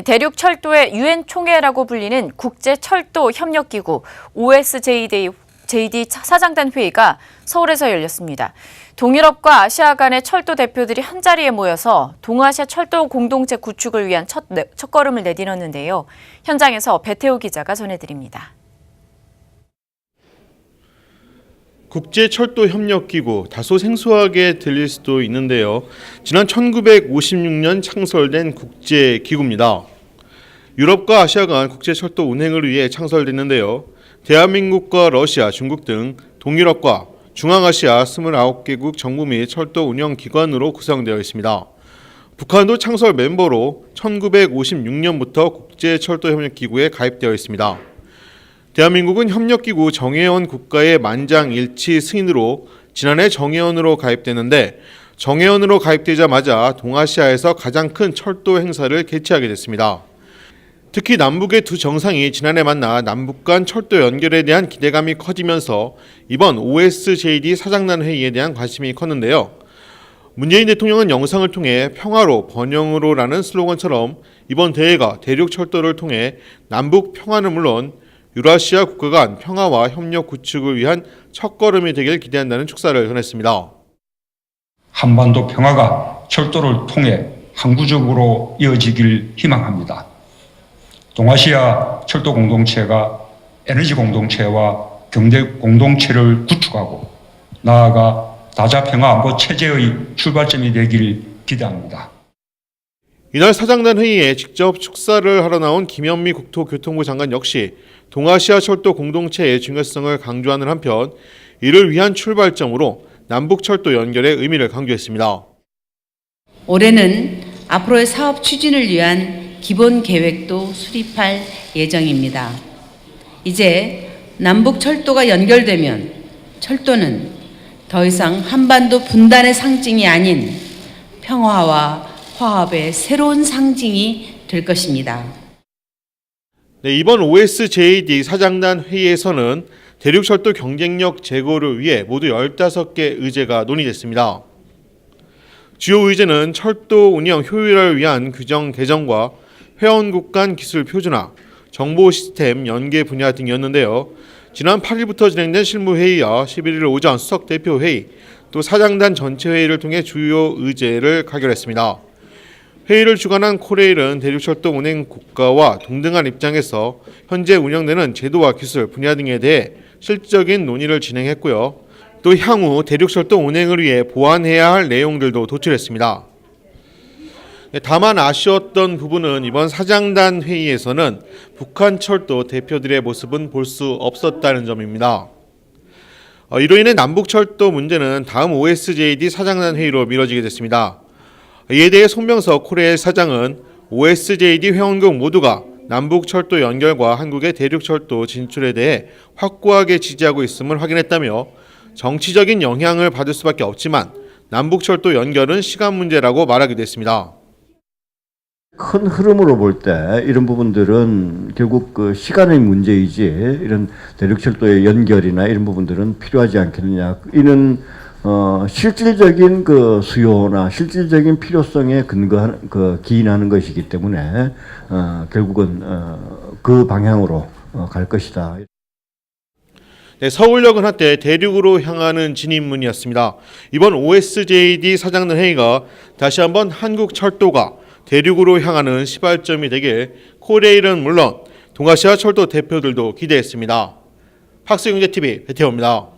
대륙 철도의 유엔 총회라고 불리는 국제철도협력기구 OSJD 사장단 회의가 서울에서 열렸습니다. 동유럽과 아시아 간의 철도 대표들이 한자리에 모여서 동아시아 철도 공동체 구축을 위한 첫걸음을 내디뎠는데요. 현장에서 배태우 기자가 전해드립니다. 국제철도협력기구, 다소 생소하게 들릴 수도 있는데요. 지난 1956년 창설된 국제기구입니다. 유럽과 아시아 간 국제철도 운행을 위해 창설됐는데요. 대한민국과 러시아, 중국 등 동유럽과 중앙아시아 29개국 정부 및 철도 운영기관으로 구성되어 있습니다. 북한도 창설 멤버로 1956년부터 국제철도협력기구에 가입되어 있습니다. 대한민국은 협력기구 정회원 국가의 만장일치 승인으로 지난해 정회원으로 가입됐는데 정회원으로 가입되자마자 동아시아에서 가장 큰 철도 행사를 개최하게 됐습니다. 특히 남북의 두 정상이 지난해 만나 남북 간 철도 연결에 대한 기대감이 커지면서 이번 OSJD 사장단 회의에 대한 관심이 컸는데요. 문재인 대통령은 영상을 통해 평화로 번영으로라는 슬로건처럼 이번 대회가 대륙 철도를 통해 남북 평화는 물론 유라시아 국가 간 평화와 협력 구축을 위한 첫걸음이 되길 기대한다는 축사를 전했습니다. 한반도 평화가 철도를 통해 항구적으로 이어지길 희망합니다. 동아시아 철도 공동체가 에너지 공동체와 경제 공동체를 구축하고 나아가 다자평화 안보 체제의 출발점이 되길 기대합니다. 이날 사장단 회의에 직접 축사를 하러 나온 김현미 국토교통부 장관 역시 동아시아 철도 공동체의 중요성을 강조하는 한편 이를 위한 출발점으로 남북 철도 연결의 의미를 강조했습니다. 올해는 앞으로의 사업 추진을 위한 기본 계획도 수립할 예정입니다. 이제 남북 철도가 연결되면 철도는 더 이상 한반도 분단의 상징이 아닌 평화와 화합의 새로운 상징이 될 것입니다. 네, 이번 OSJD 사장단 회의에서는 대륙철도 경쟁력 제고를 위해 모두 15개 의제가 논의됐습니다. 주요 의제는 철도 운영 효율화를 위한 규정 개정과 회원국 간 기술 표준화, 정보 시스템 연계 분야 등이었는데요. 지난 8일부터 진행된 실무회의와 11일 오전 수석대표회의, 또 사장단 전체 회의를 통해 주요 의제를 가결했습니다. 회의를 주관한 코레일은 대륙철도 운행 국가와 동등한 입장에서 현재 운영되는 제도와 기술 분야 등에 대해 실질적인 논의를 진행했고요. 또 향후 대륙철도 운행을 위해 보완해야 할 내용들도 도출했습니다. 다만 아쉬웠던 부분은 이번 사장단 회의에서는 북한 철도 대표들의 모습은 볼 수 없었다는 점입니다. 이로 인해 남북철도 문제는 다음 OSJD 사장단 회의로 미뤄지게 됐습니다. 이에 대해 송병석 코레일 사장은 OSJD 회원국 모두가 남북철도 연결과 한국의 대륙철도 진출에 대해 확고하게 지지하고 있음을 확인했다며 정치적인 영향을 받을 수밖에 없지만 남북철도 연결은 시간 문제라고 말하기도 했습니다. 큰 흐름으로 볼 때 이런 부분들은 결국 그 시간의 문제이지 이런 대륙철도의 연결이나 이런 부분들은 필요하지 않겠느냐. 이는 실질적인 그 수요나 실질적인 필요성에 근거한 기인하는 것이기 때문에 결국은 그 방향으로 갈 것이다. 네, 서울역은 한때 대륙으로 향하는 진입문이었습니다. 이번 OSJD 사장단 회의가 다시 한번 한국 철도가 대륙으로 향하는 시발점이 되길 코레일은 물론 동아시아 철도 대표들도 기대했습니다. 박스경제TV 배태호입니다.